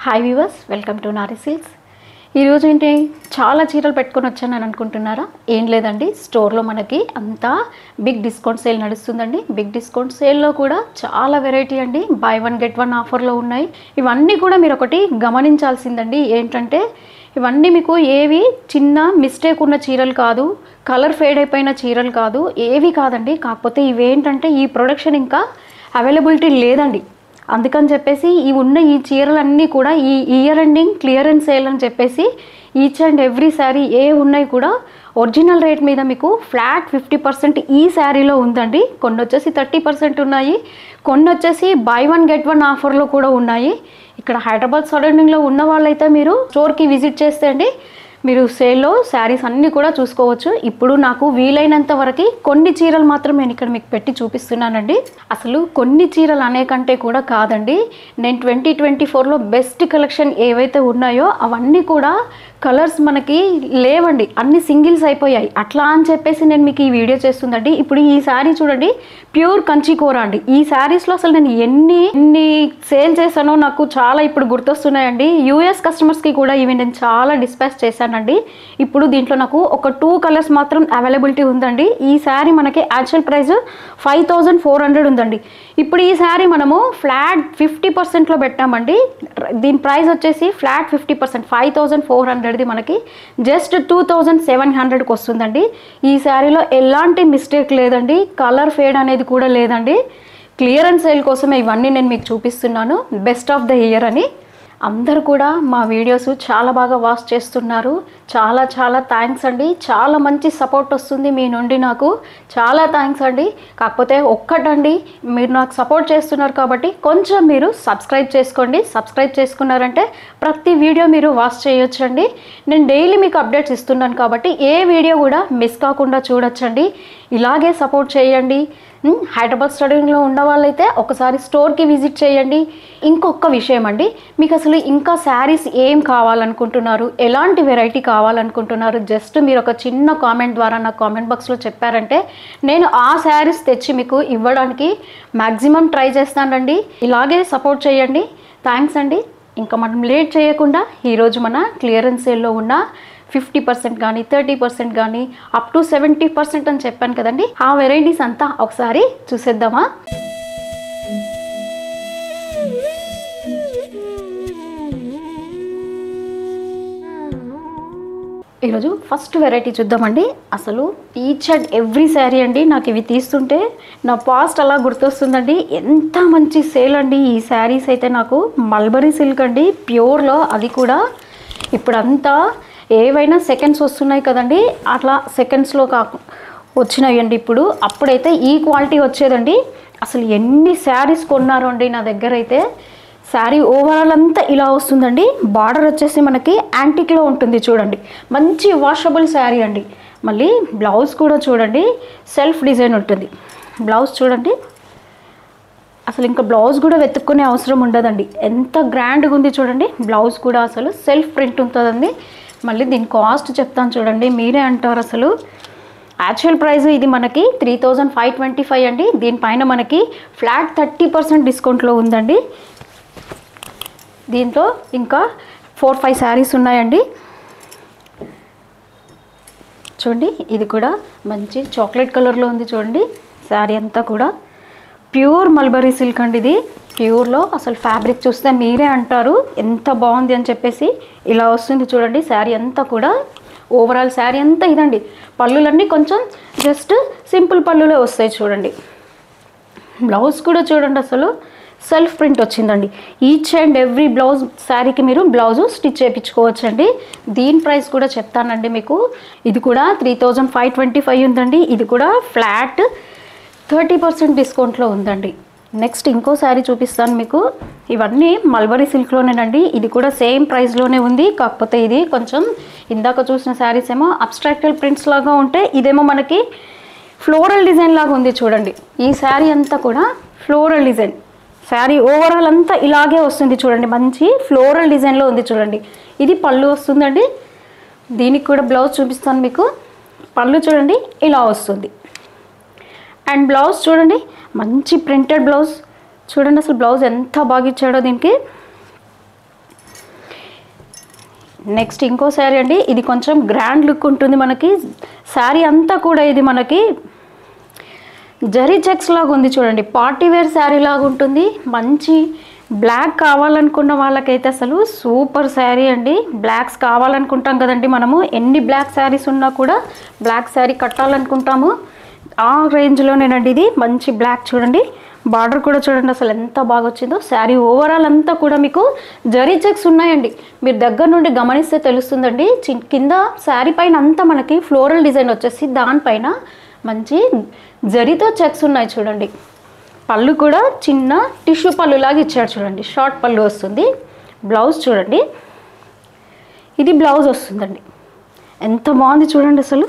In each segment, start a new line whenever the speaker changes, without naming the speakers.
Hi viewers, welcome to Nari silks. ఈరోజు ఏంటి చాలా చీరలు పెట్టుకొని వచ్చాను అని అనుకుంటున్నారా? ఏం లేదండి, స్టోర్లో మనకి అంతా బిగ్ డిస్కౌంట్ సేల్ నడుస్తుందండి. బిగ్ డిస్కౌంట్ సేల్లో కూడా చాలా వెరైటీ అండి, బై వన్ గెట్ వన్ ఆఫర్లో ఉన్నాయి. ఇవన్నీ కూడా మీరు ఒకటి గమనించాల్సిందండి. ఏంటంటే ఇవన్నీ మీకు ఏవి చిన్న మిస్టేక్ ఉన్న చీరలు కాదు, కలర్ ఫేడ్ అయిపోయిన చీరలు కాదు, ఏవి కాదండి. కాకపోతే ఇవేంటంటే ఈ ప్రొడక్షన్ ఇంకా అవైలబిలిటీ లేదండి. అందుకని చెప్పేసి ఈ చీరలన్నీ కూడా ఈ ఇయర్ ఎండింగ్ క్లియరెన్స్ సేల్ అని చెప్పేసి ఈచ్ అండ్ ఎవ్రీ శారీ ఉన్నాయి కూడా ఒరిజినల్ రేట్ మీద మీకు ఫ్లాట్ 50% ఈ శారీలో ఉందండి. కొన్ని వచ్చేసి 30% ఉన్నాయి, కొన్ని వచ్చేసి బై వన్ గెట్ వన్ ఆఫర్లో కూడా ఉన్నాయి. ఇక్కడ హైదరాబాద్ సరౌండింగ్లో ఉన్న వాళ్ళైతే మీరు స్టోర్కి విజిట్ చేస్తే అండి మీరు సేల్లో శారీస్ అన్నీ కూడా చూసుకోవచ్చు. ఇప్పుడు నాకు వీలైనంత వరకు కొన్ని చీరలు మాత్రం నేను ఇక్కడ మీకు పెట్టి చూపిస్తున్నానండి. అసలు కొన్ని చీరలు అనే కంటే కూడా కాదండి, నేను 2024లో బెస్ట్ కలెక్షన్ ఏవైతే ఉన్నాయో అవన్నీ కూడా కలర్స్ మనకి లేవండి, అన్ని సింగిల్స్ అయిపోయాయి. అట్లా అని చెప్పేసి నేను మీకు ఈ వీడియో చేస్తుందండి. ఇప్పుడు ఈ శారీ చూడండి, ప్యూర్ కంచి కూర అండి. ఈ శారీస్లో అసలు నేను ఎన్ని సేల్ చేశానో నాకు చాలా ఇప్పుడు గుర్తొస్తున్నాయండి. యూఎస్ కస్టమర్స్కి కూడా ఇవి నేను చాలా డిస్పాచ్ చేశానండి. ఇప్పుడు దీంట్లో నాకు ఒక 2 కలర్స్ మాత్రం అవైలబిలిటీ ఉందండి. ఈ శారీ మనకి యాక్చువల్ ప్రైస్ 5400 ఉందండి. ఇప్పుడు ఈ శారీ మనము ఫ్లాట్ 50%లో పెట్టామండి. దీని ప్రైస్ వచ్చేసి ఫ్లాట్ 50%, 5400ది మనకి జస్ట్ 2700కి వస్తుందండి. ఈ శారీలో ఎలాంటి మిస్టేక్ లేదండి, కలర్ ఫేడ్ అనేది కూడా లేదండి. క్లియరెన్స్ సేల్ కోసమే ఇవన్నీ నేను మీకు చూపిస్తున్నాను. బెస్ట్ ఆఫ్ ద ఇయర్ అని అందరూ కూడా మా వీడియోస్ చాలా బాగా వాచ్ చేస్తున్నారు. చాలా చాలా థ్యాంక్స్ అండి. చాలా మంచి సపోర్ట్ వస్తుంది మీ నుండి, నాకు చాలా థ్యాంక్స్ అండి. కాకపోతే ఒక్కటండి, మీరు నాకు సపోర్ట్ చేస్తున్నారు కాబట్టి కొంచెం మీరు సబ్స్క్రైబ్ చేసుకోండి. సబ్స్క్రైబ్ చేసుకున్నారంటే ప్రతి వీడియో మీరు వాచ్ చేయొచ్చండి. నేను డైలీ మీకు అప్డేట్స్ ఇస్తున్నాను కాబట్టి ఏ వీడియో కూడా మిస్ కాకుండా చూడొచ్చండి. ఇలాగే సపోర్ట్ చేయండి. హైదరాబాద్ స్టడీలో ఉన్న వాళ్ళైతే ఒకసారి స్టోర్కి విజిట్ చేయండి. ఇంకొక విషయం అండి, మీకు అసలు ఇంకా శారీస్ ఏం కావాలనుకుంటున్నారు, ఎలాంటి వెరైటీ కావాలనుకుంటున్నారు, జస్ట్ మీరు ఒక చిన్న కామెంట్ ద్వారా నాకు కామెంట్ బాక్స్లో చెప్పారంటే నేను ఆ శారీస్ తెచ్చి మీకు ఇవ్వడానికి మ్యాక్సిమం ట్రై చేస్తానండి. ఇలాగే సపోర్ట్ చేయండి. థ్యాంక్స్ అండి. ఇంకా మనం లేట్ చేయకుండా ఈరోజు మన క్లియరెన్స్ సేల్లో ఉన్న 50% కానీ 30% కానీ అప్ టు 70% అని చెప్పాను కదండి, ఆ వెరైటీస్ అంతా ఒకసారి చూసేద్దామా? ఈరోజు ఫస్ట్ వెరైటీ చూద్దామండి. అసలు ఈచ్ అండ్ ఎవ్రీ శారీ అండి నాకు ఇవి తీస్తుంటే నా పాస్ట్ అలా గుర్తొస్తుందండి. ఎంత మంచి సేల్ అండి ఈ శారీస్ అయితే. నాకు మల్బరీ సిల్క్ అండి, ప్యూర్లో, అది కూడా ఇప్పుడంతా ఏవైనా సెకండ్స్ వస్తున్నాయి కదండి, అట్లా సెకండ్స్లో వచ్చినాయి అండి ఇప్పుడు. అప్పుడైతే ఈ క్వాలిటీ వచ్చేదండి. అసలు ఎన్ని శారీస్ కొన్నారు అండి నా దగ్గర అయితే. శారీ ఓవరాల్ అంతా ఇలా వస్తుందండి. బార్డర్ వచ్చేసి మనకి యాంటిక్లో ఉంటుంది చూడండి, మంచి వాషబుల్ శారీ అండి. మళ్ళీ బ్లౌజ్ కూడా చూడండి, సెల్ఫ్ డిజైన్ ఉంటుంది. బ్లౌజ్ చూడండి, అసలు ఇంకా బ్లౌజ్ కూడా వెతుక్కునే అవసరం ఉండదండి. ఎంత గ్రాండ్గా ఉంది చూడండి. బ్లౌజ్ కూడా అసలు సెల్ఫ్ ప్రింట్ ఉంటుందండి. మళ్ళీ దీని కాస్ట్ చెప్తాను చూడండి, మీరే అంటారు అసలు. యాక్చువల్ ప్రైస్ ఇది మనకి 3525 అండి. దీనిపైన మనకి ఫ్లాట్ 30% డిస్కౌంట్లో ఉందండి. దీంట్లో ఇంకా 4-5 శారీస్ ఉన్నాయండి. చూడండి, ఇది కూడా మంచి చాక్లెట్ కలర్లో ఉంది చూడండి. శారీ అంతా కూడా ప్యూర్ మల్బరీ సిల్క్ అండి. ఇది ప్యూర్లో అసలు ఫ్యాబ్రిక్ చూస్తే మీరే అంటారు ఎంత బాగుంది అని చెప్పేసి. ఇలా వస్తుంది చూడండి శారీ అంతా కూడా. ఓవరాల్ శారీ అంతా ఇదండి. పళ్ళులన్నీ కొంచెం జస్ట్ సింపుల్ పళ్ళులే వస్తాయి చూడండి. బ్లౌజ్ కూడా చూడండి, అసలు సెల్ఫ్ ప్రింట్ వచ్చిందండి. ఈచ్ అండ్ ఎవ్రీ బ్లౌజ్ శారీకి మీరు బ్లౌజు స్టిచ్ చేయించుకోవచ్చండి. దీని ప్రైస్ కూడా చెప్తానండి మీకు. ఇది కూడా 3525 ఉందండి. ఇది కూడా ఫ్లాట్ 30% డిస్కౌంట్లో ఉందండి. నెక్స్ట్ ఇంకో శారీ చూపిస్తాను మీకు. ఇవన్నీ మల్బరీ సిల్క్లోనేనండి. ఇది కూడా సేమ్ ప్రైస్లోనే ఉంది. కాకపోతే ఇది కొంచెం ఇందాక చూసిన శారీస్ ఏమో అబ్స్ట్రాక్టల్ ప్రింట్స్ లాగా ఉంటే, ఇదేమో మనకి ఫ్లోరల్ డిజైన్ లాగా ఉంది చూడండి. ఈ శారీ అంతా కూడా ఫ్లోరల్ డిజైన్. శారీ ఓవరాల్ అంతా ఇలాగే వస్తుంది చూడండి, మంచి ఫ్లోరల్ డిజైన్లో ఉంది చూడండి. ఇది పళ్ళు వస్తుందండి. దీనికి కూడా బ్లౌజ్ చూపిస్తాను మీకు. పళ్ళు చూడండి ఇలా వస్తుంది. అండ్ బ్లౌజ్ చూడండి, మంచి ప్రింటెడ్ బ్లౌజ్ చూడండి. అసలు బ్లౌజ్ ఎంత బాగా ఇచ్చాడో దీనికి. నెక్స్ట్ ఇంకో శారీ అండి, ఇది కొంచెం గ్రాండ్ లుక్ ఉంటుంది మనకి. శారీ అంతా కూడా ఇది మనకి జరీ చెక్స్ లాగా ఉంది చూడండి, పార్టీ వేర్ శారీ లాగా ఉంటుంది. మంచి బ్లాక్ కావాలనుకున్న వాళ్ళకైతే అసలు సూపర్ శారీ అండి. బ్లాక్స్ కావాలనుకుంటాం కదండి మనము, ఎన్ని బ్లాక్ శారీస్ ఉన్నా కూడా బ్లాక్ శారీ కట్టాలనుకుంటాము, ఆ రేంజ్లోనేనండి ఇది. మంచి బ్లాక్ చూడండి, బార్డర్ కూడా చూడండి అసలు ఎంత బాగా వచ్చిందో. శారీ ఓవరాల్ అంతా కూడా మీకు జరీ చెక్స్ ఉన్నాయండి, మీరు దగ్గర నుండి గమనిస్తే తెలుస్తుందండి. కింద శారీ పైన అంతా మనకి ఫ్లోరల్ డిజైన్ వచ్చేసి దానిపైన మంచి జరీతో చెక్స్ ఉన్నాయి చూడండి. పళ్ళు కూడా చిన్న టిష్యూ పళ్ళు లాగా ఇచ్చాడు చూడండి, షార్ట్ పళ్ళు వస్తుంది. బ్లౌజ్ చూడండి, ఇది బ్లౌజ్ వస్తుందండి. ఎంత బాగుంది చూడండి అసలు,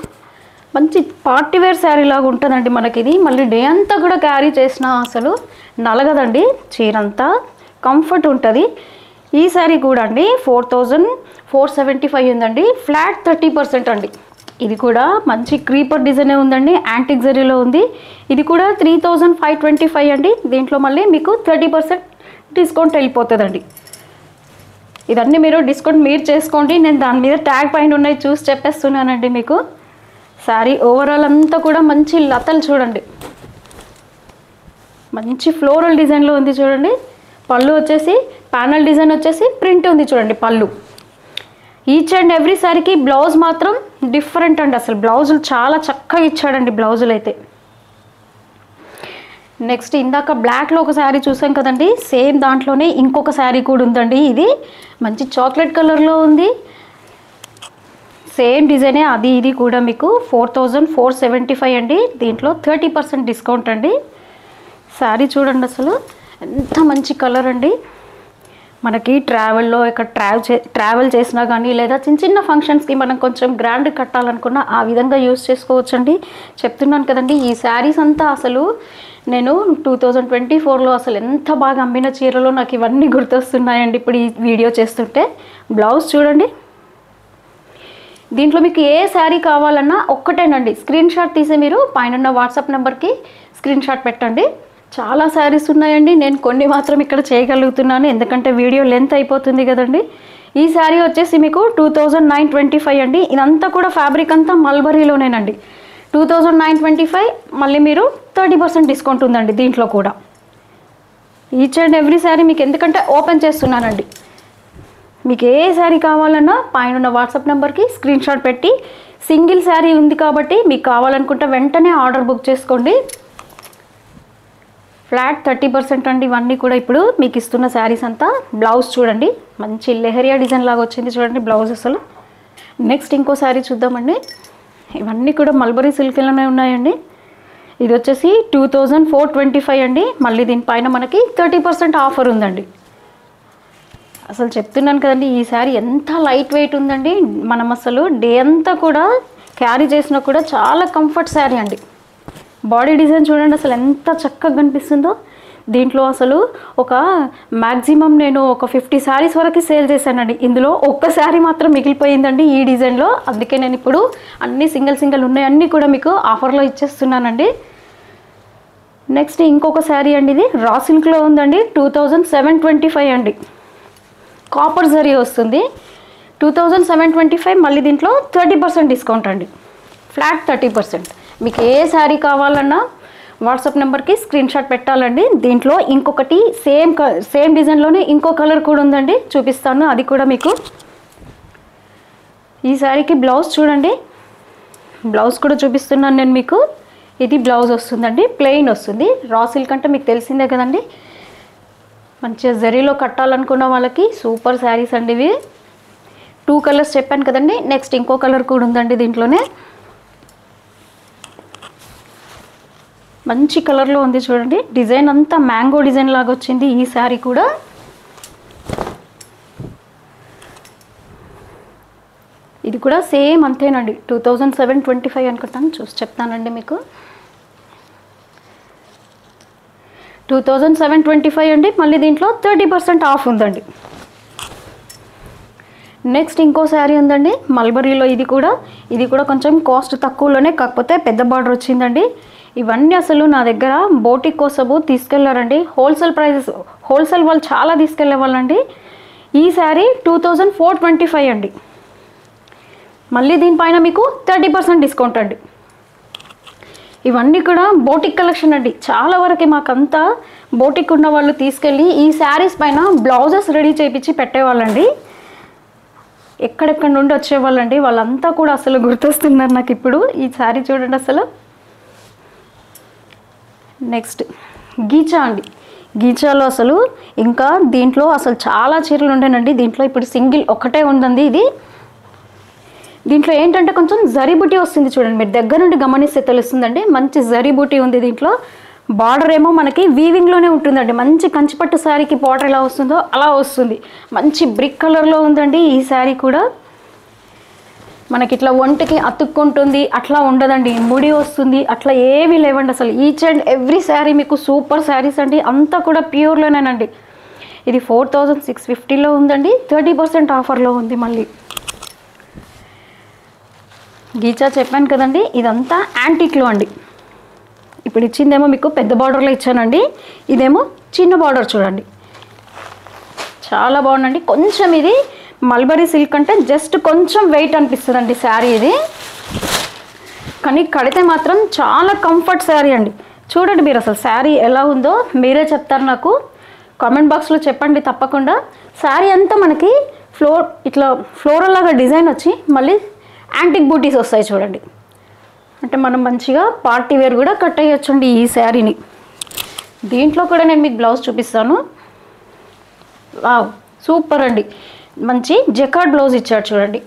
మంచి పార్టీ వేర్ శారీ లాగా ఉంటుందండి మనకి ఇది. మళ్ళీ డే అంతా కూడా క్యారీ చేసినా అసలు నలగదండి, చీరంతా కంఫర్ట్ ఉంటుంది. ఈ శారీ కూడా అండి 4475 ఉందండి, ఫ్లాట్ 30% అండి. ఇది కూడా మంచి క్రీపర్ డిజైనే ఉందండి, యాంటిక్ జరీలో ఉంది. ఇది కూడా 3525 అండి. దీంట్లో మళ్ళీ మీకు 30% డిస్కౌంట్ వెళ్ళిపోతుందండి. ఇదన్నీ మీరు డిస్కౌంట్ మీరు చేసుకోండి, నేను దాని మీద ట్యాగ్ పైన ఉన్నాయి చూసి చెప్పేస్తున్నానండి మీకు. శారీ ఓవరాల్ అంతా కూడా మంచి లతలు చూడండి, మంచి ఫ్లోరల్ డిజైన్లో ఉంది చూడండి. పళ్ళు వచ్చేసి ప్యానల్ డిజైన్ వచ్చేసి ప్రింట్ ఉంది చూడండి పళ్ళు. ఈచ్ అండ్ ఎవ్రీ శారీకి బ్లౌజ్ మాత్రం డిఫరెంట్ అండి, అసలు బ్లౌజులు చాలా చక్కగా ఇచ్చాడండి బ్లౌజులు అయితే. నెక్స్ట్ ఇందాక బ్లాక్లో ఒక శారీ చూసాం కదండి, సేమ్ దాంట్లోనే ఇంకొక శారీ కూడా ఉందండి. ఇది మంచి చాక్లెట్ కలర్లో ఉంది, సేమ్ డిజైనే అది. ఇది కూడా మీకు 4475 అండి, దీంట్లో 30% డిస్కౌంట్ అండి. శారీ చూడండి అసలు ఎంత మంచి కలర్ అండి. మనకి ట్రావెల్లో ఇక్కడ ట్రావెల్ చేసినా కానీ లేదా చిన్న చిన్న ఫంక్షన్స్కి మనం కొంచెం గ్రాండ్ కట్టాలనుకున్నా ఆ విధంగా యూస్ చేసుకోవచ్చండి. చెప్తున్నాను కదండి, ఈ శారీస్ అంతా అసలు నేను 2024లో అసలు ఎంత బాగా అమ్మిన చీరలో నాకు ఇవన్నీ గుర్తొస్తున్నాయండి ఇప్పుడు ఈ వీడియో చేస్తుంటే. బ్లౌజ్ చూడండి, దీంట్లో మీకు ఏ శారీ కావాలన్నా ఒక్కటేనండి, స్క్రీన్ షాట్ తీసి మీరు పైన వాట్సాప్ నెంబర్కి స్క్రీన్ షాట్ పెట్టండి. చాలా శారీస్ ఉన్నాయండి, నేను కొన్ని మాత్రం ఇక్కడ చేయగలుగుతున్నాను ఎందుకంటే వీడియో లెంత్ అయిపోతుంది కదండి. ఈ శారీ వచ్చేసి మీకు 2925 అండి. ఇదంతా కూడా ఫ్యాబ్రిక్ అంతా మల్బరీలోనేనండి. 2925 మళ్ళీ మీరు 30% డిస్కౌంట్ ఉందండి దీంట్లో కూడా. ఈచ్ అండ్ ఎవ్రీ శారీ మీకు ఎందుకంటే ఓపెన్ చేస్తున్నానండి, మీకు ఏ శారీ కావాలన్నా పైన వాట్సాప్ నెంబర్కి స్క్రీన్ షాట్ పెట్టి, సింగిల్ శారీ ఉంది కాబట్టి మీకు కావాలనుకుంటే వెంటనే ఆర్డర్ బుక్ చేసుకోండి. ఫ్లాట్ 30% అండి ఇవన్నీ కూడా ఇప్పుడు మీకు ఇస్తున్న శారీస్ అంతా. బ్లౌజ్ చూడండి, మంచి లెహరియా డిజైన్ లాగా వచ్చింది చూడండి బ్లౌజ్ అసలు. నెక్స్ట్ ఇంకో శారీ చూద్దామండి, ఇవన్నీ కూడా మల్బరీ సిల్క్లోనే ఉన్నాయండి. ఇది వచ్చేసి 2425 అండి, మళ్ళీ దీనిపైన మనకి 30% ఆఫర్ ఉందండి. అసలు చెప్తున్నాను కదండి, ఈ శారీ ఎంత లైట్ వెయిట్ ఉందండి, మనం అసలు డే అంతా కూడా క్యారీ చేసినా కూడా చాలా కంఫర్ట్ శారీ అండి. బాడీ డిజైన్ చూడండి అసలు ఎంత చక్కగా కనిపిస్తుందో. దీంట్లో అసలు ఒక మ్యాక్సిమం నేను ఒక 50 శారీస్ వరకు సేల్ చేశానండి, ఇందులో ఒక్క శారీ మాత్రం మిగిలిపోయిందండి ఈ డిజైన్లో. అందుకే నేను ఇప్పుడు అన్ని సింగిల్ ఉన్నాయి అన్నీ కూడా మీకు ఆఫర్లో ఇచ్చేస్తున్నానండి. నెక్స్ట్ ఇంకొక శారీ అండి, ఇది రా సిల్క్లో ఉందండి, 2725 అండి. కాపర్ జరీ వస్తుంది, 2725 మళ్ళీ దీంట్లో 30% డిస్కౌంట్ అండి, ఫ్లాట్ 30%. మీకు ఏ శారీ కావాలన్నా వాట్సాప్ నెంబర్కి స్క్రీన్ షాట్ పెట్టాలండి. దీంట్లో ఇంకొకటి సేమ్ డిజైన్లోనే ఇంకో కలర్ కూడా ఉందండి, చూపిస్తాను అది కూడా మీకు. ఈ శారీకి బ్లౌజ్ చూడండి, బ్లౌజ్ కూడా చూపిస్తున్నాను నేను మీకు. ఇది బ్లౌజ్ వస్తుందండి, ప్లెయిన్ వస్తుంది. రా సిల్క్ అంటే మీకు తెలిసిందే కదండి, మంచిగా జరీలో కట్టాలనుకున్న వాళ్ళకి సూపర్ శారీస్ అండి ఇవి. 2 కలర్స్ చెప్పాను కదండి, నెక్స్ట్ ఇంకో కలర్ కూడా ఉందండి దీంట్లోనే. మంచి కలర్లో ఉంది చూడండి, డిజైన్ అంతా మ్యాంగో డిజైన్ లాగా వచ్చింది ఈ శారీ కూడా. ఇది కూడా సేమ్ అంతేనండి, 2725 అనుకుంటాను, చూసి చెప్తానండి మీకు. 2725 అండి, మళ్ళీ దీంట్లో 30% ఆఫ్ ఉందండి. నెక్స్ట్ ఇంకో శారీ ఉందండి మల్బరీలో, ఇది కూడా కొంచెం కాస్ట్ తక్కువలోనే, కాకపోతే పెద్ద బార్డర్ వచ్చిందండి. ఇవన్నీ అసలు నా దగ్గర బోటిక్ కోసము తీసుకెళ్లారండి, హోల్సేల్ ప్రైజెస్, హోల్సేల్ వాళ్ళు చాలా తీసుకెళ్లే వాళ్ళండి. ఈ శారీ 2425 అండి. మళ్ళీ దీనిపైన మీకు 30% డిస్కౌంట్ అండి. ఇవన్నీ కూడా బోటిక్ కలెక్షన్ అండి. చాలా వరకు మాకంతా బోటిక్ ఉన్న వాళ్ళు తీసుకెళ్ళి ఈ శారీస్ పైన బ్లౌజెస్ రెడీ చేయించి పెట్టేవాళ్ళండి. ఎక్కడెక్కడ నుండి వచ్చేవాళ్ళండి, వాళ్ళంతా కూడా అసలు గుర్తొస్తున్నారు నాకు ఇప్పుడు. ఈ శారీ చూడండి అసలు. నెక్స్ట్ గీచా అండి. గీచాలో అసలు ఇంకా దీంట్లో అసలు చాలా చీరలు ఉండేనండి. దీంట్లో ఇప్పుడు సింగిల్ ఒకటే ఉందండి. ఇది దీంట్లో ఏంటంటే కొంచెం జరీ బూటీ వస్తుంది చూడండి, మీరు దగ్గర నుండి గమనిస్తే తెలుస్తుందండి. మంచి జరీ బూటీ ఉంది దీంట్లో. బార్డర్ ఏమో మనకి వీవింగ్లోనే ఉంటుందండి. మంచి కంచిపట్టు శారీకి బార్డర్ ఎలా వస్తుందో అలా వస్తుంది. మంచి బ్రిక్ కలర్లో ఉందండి ఈ శారీ కూడా. మనకి ఇట్లా ఒంటికి అతుక్కుంటుంది అట్లా ఉండదండి, ముడి వస్తుంది అట్లా ఏమీ లేవండి అసలు. ఈచ్ అండ్ ఎవ్రీ శారీ మీకు సూపర్ శారీస్ అండి. అంతా కూడా ప్యూర్లోనేనండి. ఇది 4650లో ఉందండి. 30% ఆఫర్లో ఉంది. మళ్ళీ గీచా చెప్పాను కదండి, ఇదంతా యాంటిక్లో అండి. ఇప్పుడు ఇచ్చిందేమో మీకు పెద్ద బార్డర్లో ఇచ్చానండి, ఇదేమో చిన్న బార్డర్ చూడండి. చాలా బాగుందండి. కొంచెం ఇది మల్బరీ సిల్క్ అంటే జస్ట్ కొంచెం వెయిట్ అనిపిస్తుందండి శారీ ఇది, కానీ కడితే మాత్రం చాలా కంఫర్ట్ శారీ అండి. చూడండి మీరు అసలు శారీ ఎలా ఉందో మీరే చెప్తారు, నాకు కామెంట్ బాక్స్లో చెప్పండి తప్పకుండా. శారీ అంతా మనకి ఇట్లా ఫ్లోరల్ లాగా డిజైన్ వచ్చి మళ్ళీ యాంటిక్ బూటీస్ వస్తాయి చూడండి. అంటే మనం మంచిగా పార్టీ వేర్ కూడా కట్టేయచ్చండి ఈ శారీని. దీంట్లో కూడా నేను మీకు బ్లౌజ్ చూపిస్తాను. వావ్ సూపర్ అండి. మంచి జకార్డ్ బ్లౌజ్ ఇచ్చాడు చూడండి.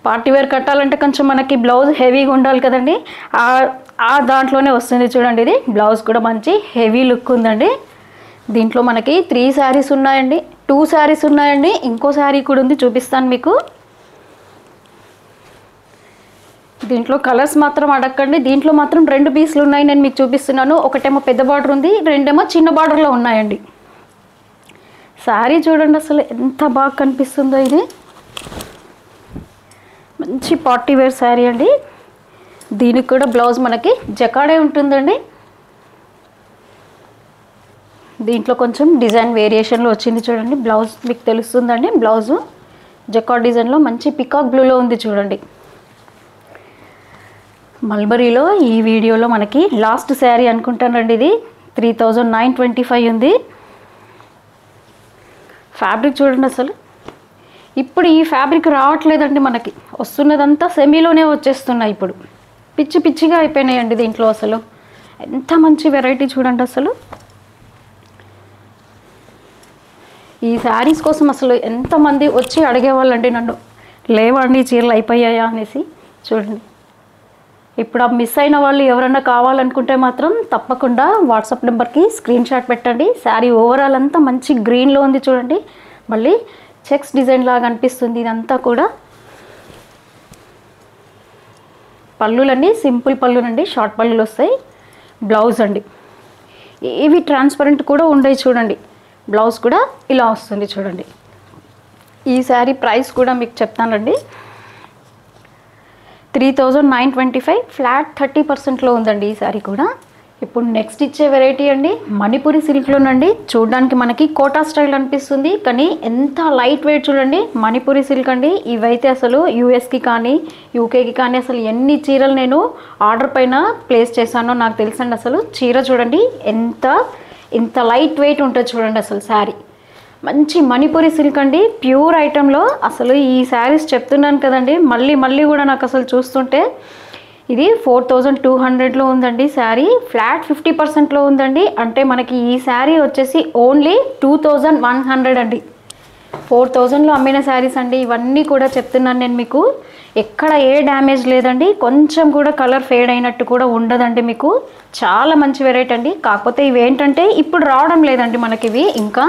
పార్టీ వేర్ కట్టాలంటే కొంచెం మనకి బ్లౌజ్ హెవీగా ఉండాలి కదండి, ఆ దాంట్లోనే వస్తుంది చూడండి. ఇది బ్లౌజ్ కూడా మంచి హెవీ లుక్ ఉందండి. దీంట్లో మనకి 3 శారీస్ ఉన్నాయండి, 2 శారీస్ ఉన్నాయండి, ఇంకో శారీ కూడా ఉంది చూపిస్తాను మీకు. దీంట్లో కలర్స్ మాత్రం అడగండి. దీంట్లో మాత్రం 2 పీసులు ఉన్నాయి, నేను మీకు చూపిస్తున్నాను. ఒకటేమో పెద్ద బార్డర్ ఉంది, రెండేమో చిన్న బార్డర్లో ఉన్నాయండి. శారీ చూడండి అసలు ఎంత బాగా కనిపిస్తుందో. ఇది మంచి పార్టీ వేర్ శారీ అండి. దీనికి కూడా బ్లౌజ్ మనకి జకాడే ఉంటుందండి. దీంట్లో కొంచెం డిజైన్ వేరియేషన్లో వచ్చింది చూడండి. బ్లౌజ్ మీకు తెలుస్తుందండి. బ్లౌజు జకాడ్ డిజైన్లో మంచి పికాక్ బ్లూలో ఉంది చూడండి. మల్బరీలో ఈ వీడియోలో మనకి లాస్ట్ శారీ అనుకుంటానండి. ఇది 3925 ఉంది. ఫ్యాబ్రిక్ చూడండి అసలు. ఇప్పుడు ఈ ఫ్యాబ్రిక్ రావట్లేదండి, మనకి వస్తున్నదంతా సెమీలోనే వచ్చేస్తున్నాయి. ఇప్పుడు పిచ్చి పిచ్చిగా అయిపోయినాయండి దీంట్లో. అసలు ఎంత మంచి వెరైటీ చూడండి అసలు. ఈ శారీస్ కోసం అసలు ఎంతమంది వచ్చి అడిగేవాళ్ళండి నన్ను, లేవండి చీరలు అయిపోయాయా అనేసి. చూడండి ఇప్పుడు ఆ మిస్ అయిన వాళ్ళు ఎవరన్నా కావాలనుకుంటే మాత్రం తప్పకుండా వాట్సాప్ నెంబర్కి స్క్రీన్ షాట్ పెట్టండి. శారీ ఓవరాల్ అంతా మంచి గ్రీన్లో ఉంది చూడండి. మళ్ళీ చెక్స్ డిజైన్ లాగా అనిపిస్తుంది ఇదంతా కూడా. పళ్ళులన్నీ సింపుల్ పళ్ళునండి, షార్ట్ పళ్ళులు వస్తాయి. బ్లౌజ్ అండి ఏవి ట్రాన్స్పరెంట్ కూడా ఉండేవి చూడండి. బ్లౌజ్ కూడా ఇలా వస్తుంది చూడండి. ఈ శారీ ప్రైస్ కూడా మీకు చెప్తానండి. 3925 ఫ్లాట్ 30%లో ఉందండి ఈ శారీ కూడా. ఇప్పుడు నెక్స్ట్ ఇచ్చే వెరైటీ అండి మణిపురి సిల్క్లోనండి. చూడడానికి మనకి కోటా స్టైల్ అనిపిస్తుంది, కానీ ఎంత లైట్ వెయిట్ చూడండి. మణిపురి సిల్క్ అండి. ఇవైతే అసలు యూఎస్కి కానీ యూకేకి కానీ అసలు ఎన్ని చీరలు నేను ఆర్డర్ పైన ప్లేస్ చేశానో నాకు తెలుసండి. అసలు చీర చూడండి ఎంత లైట్ వెయిట్ ఉంటుంది చూడండి అసలు. శారీ మంచి మణిపురి సిల్క్ అండి, ప్యూర్ ఐటెంలో. అసలు ఈ శారీస్ చెప్తున్నాను కదండి, మళ్ళీ కూడా నాకు అసలు చూస్తుంటే ఇది 4200లో ఉందండి శారీ. ఫ్లాట్ 50%లో ఉందండి. అంటే మనకి ఈ శారీ వచ్చేసి ఓన్లీ 2100 అండి. 4000లో అమ్మిన శారీస్ అండి ఇవన్నీ కూడా చెప్తున్నాను నేను మీకు. ఎక్కడ ఏ డ్యామేజ్ లేదండి, కొంచెం కూడా కలర్ ఫేడ్ అయినట్టు కూడా ఉండదండి మీకు. చాలా మంచి వెరైటీ అండి. కాకపోతే ఇవి ఏంటంటే ఇప్పుడు రావడం లేదండి మనకి. ఇవి ఇంకా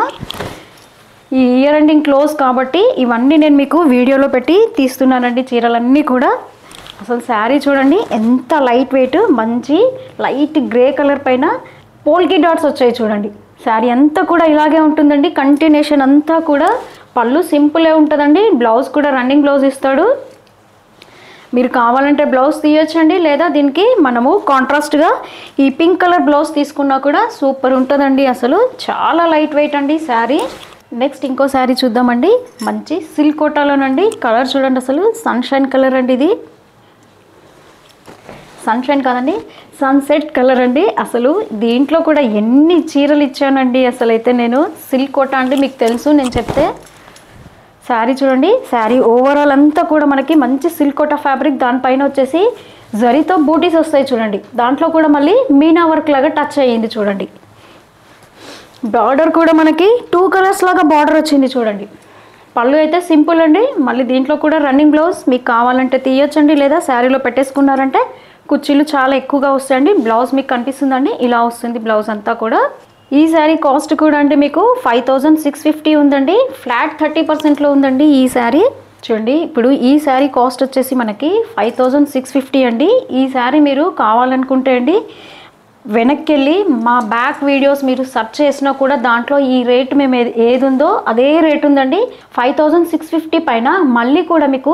ఈ ఇయర్ ఎండింగ్ క్లోజ్ కాబట్టి ఇవన్నీ నేను మీకు వీడియోలో పెట్టి తీస్తున్నానండి చీరలన్నీ కూడా. అసలు శారీ చూడండి ఎంత లైట్ వెయిట్, మంచి లైట్ గ్రే కలర్ పైన పోల్కి డాట్స్ వచ్చాయి చూడండి. శారీ అంతా కూడా ఇలాగే ఉంటుందండి. కంటిన్యూషన్ అంతా కూడా పళ్ళు సింపులే ఉంటుందండి. బ్లౌజ్ కూడా రన్నింగ్ బ్లౌజ్ ఇస్తాడు. మీరు కావాలంటే బ్లౌజ్ తీయొచ్చండి, లేదా దీనికి మనము కాంట్రాస్ట్గా ఈ పింక్ కలర్ బ్లౌజ్ తీసుకున్నా కూడా సూపర్ ఉంటుందండి. అసలు చాలా లైట్ వెయిట్ అండి శారీ. నెక్స్ట్ ఇంకో శారీ చూద్దామండి. మంచి సిల్క్ కోటాలోనండి. కలర్ చూడండి, అసలు సన్షైన్ కలర్ అండి. ఇది సన్షైన్ కాదండి, సన్సెట్ కలర్ అండి. అసలు దీంట్లో కూడా ఎన్ని చీరలు ఇచ్చానండి. అసలు అయితే నేను సిల్క్ కోటా అంటే మీకు తెలుసు, నేను చెప్తే. శారీ చూడండి, శారీ ఓవరాల్ అంతా కూడా మనకి మంచి సిల్క్ కోటా ఫ్యాబ్రిక్, దానిపైన వచ్చేసి జరీతో బూటీస్ వస్తాయి చూడండి. దాంట్లో కూడా మళ్ళీ మీనా వర్క్ లాగా టచ్ అయ్యింది చూడండి. బార్డర్ కూడా మనకి 2 కలర్స్ లాగా బార్డర్ వచ్చింది చూడండి. పళ్ళు అయితే సింపుల్ అండి. మళ్ళీ దీంట్లో కూడా రన్నింగ్ బ్లౌజ్ మీకు కావాలంటే తీయొచ్చండి, లేదా శారీలో పెట్టేసుకున్నారంటే కుర్చీలు చాలా ఎక్కువగా వస్తాయండి. బ్లౌజ్ మీకు కనిపిస్తుందండి, ఇలా వస్తుంది బ్లౌజ్ అంతా కూడా. ఈ శారీ కాస్ట్ కూడా అంటే మీకు 5650 ఉందండి. ఫ్లాట్ 30%లో ఉందండి ఈ శారీ. చూడండి, ఇప్పుడు ఈ శారీ కాస్ట్ వచ్చేసి మనకి 5650 అండి. ఈ శారీ మీరు కావాలనుకుంటే అండి వెనక్కి వెళ్ళి మా బ్యాక్ వీడియోస్ మీరు సెర్చ్ చేసినా కూడా దాంట్లో ఈ రేట్ మేము ఏది ఉందో అదే రేట్ ఉందండి. 5650 పైన మళ్ళీ కూడా మీకు